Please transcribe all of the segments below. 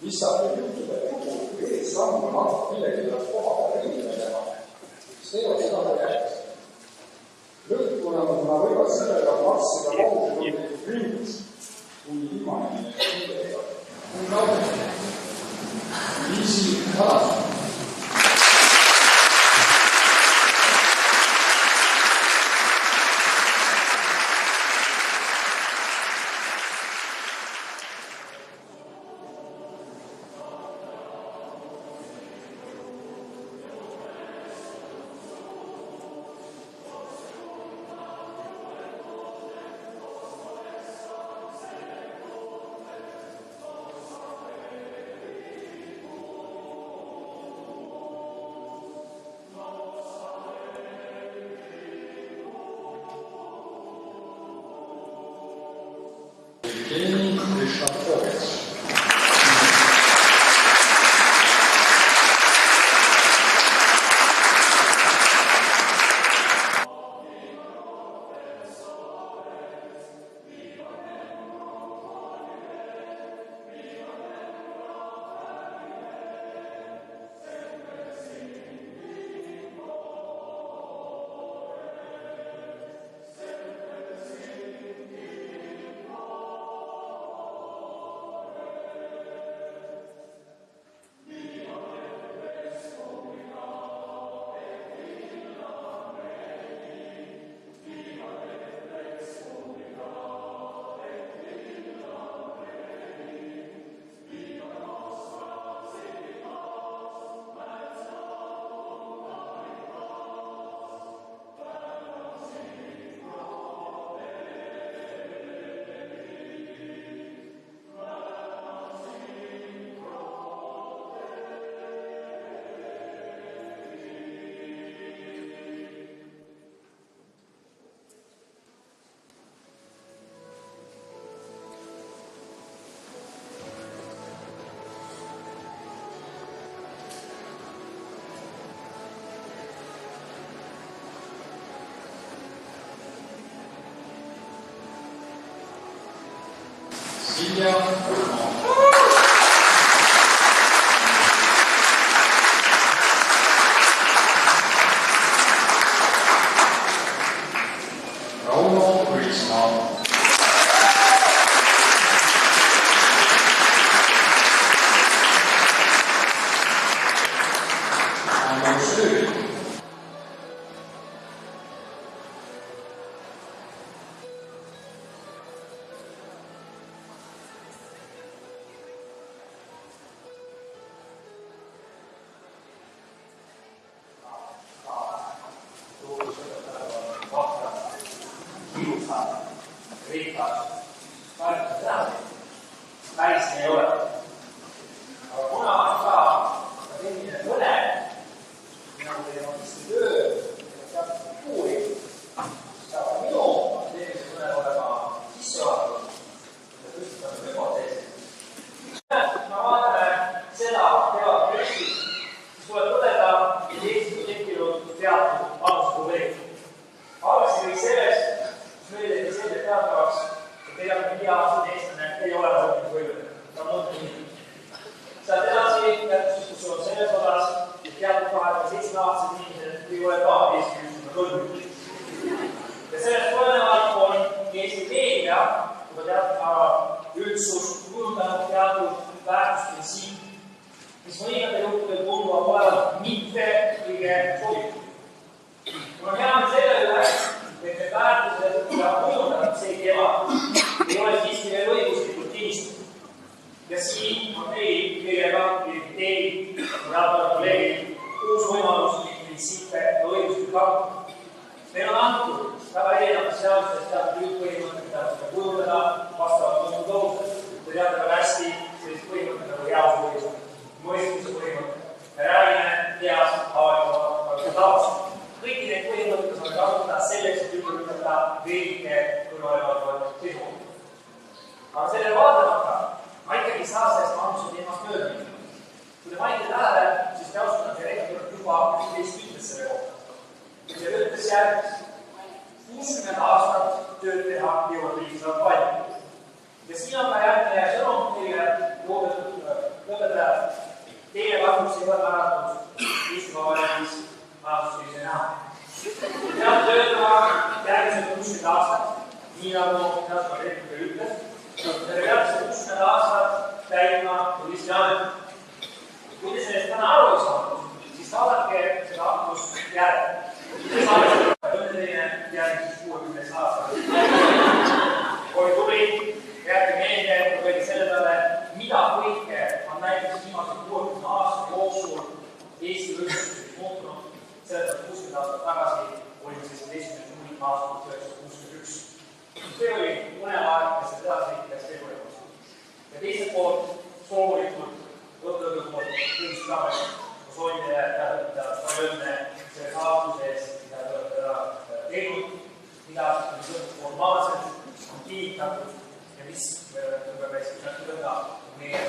mis saab veel juhtuda puhul, kui eessammu on hakkab millegi pärast koha peal ringi tegema, see on seda järjest. Lõpptulemuna võivad sellega marsida kauguslikult ringis, kui ilmane ei viisi alas. Silvia Rauno Prisma päris ei ole. Aga kuna on ka selline mõne, nagu teil on töö ja teatud kultuuri, siis saab minu selline mõne olema sissejuhatud ja tõstame hüpoteesi. Ma vaatame seda teatud teksti, siis tuleb tõdeda, et Eestis on tekkinud teatud vanusprobleem. Algasi kõik sellest, mis meile tegi selgelt teatavaks, et tegelikult 5-aastane eestlane ei ole mõtlemisvõimeline. Ta on mõtlemisvõimeline. Sealt edasi jätkusdiskussioon selles osas, et teatud 27-aastased inimesed ei ole ka Eesti ühiskonna kõlblik. Ja sellest tulenevalt on Eesti meedia, kui teatud üldsus kujundanud teatud väärtusprintsiip, mis mõningatel juhtudel tunduvad olevat mitte kõige sobiv. Mul on hea selle üle, et need väärtused, mida on kujundanud see kevad, ei ole siiski veel õiguslikult kinnistatud. Ja siin on teil kõigega identiteedi ja kolleegid uus võimalus neid printsiipe ja õiguslikult hakata. Meil on antud väga erinevates seadustes teatud üldpõhimõtted, mida seda kujundada, vastavalt mõndu tõused. Te teate väga hästi sellist põhimõtted nagu heausepõhimõtted, mõistmise põhimõtted. Me räägime heast avalikku tavast. Kõiki neid põhimõtteid saame kasutada selleks, et ütelda veelike kõrvalevalt seisukohta. Aga sellele vaatamata ma ikkagi saa sellest vanuse teemast mööda. Kui te panite tähele, siis teaduskonna direktor juba 11 ütles selle kohta. Ja ütles järgmist. 60 aastat tööd teha jõuab riigis väga palju. Ja siin on ka järgmine sõnum teile loodetud nii nagu Jasper Hetke ütles, te peaksite 60 aastat täitma ministriametit. Kui te sellest täna aru ei saanud, siis saadake seda aktust järele. Te saadate õnneline järgmiseks 60 aastat. Oli tubli, jätke meelde, kui kõige selle peale, mida kõike on näiteks viimase 60 aasta jooksul Eesti õigustuseks muutunud. Sellepärast 60 aastat tagasi oli 17. aastal 1961. See oli unevaeg, kes see edasi liikas tegulemas. Ja teiselt poolt, soomulikult, õppejõudu poolt, õiguskaamel, ma soovin teile tähendada palju õnne selle saavutuse eest, mida te olete ära teinud, mida formaalselt on kinnitatud ja mis tuleb hästi võtta meie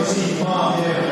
Siim Maa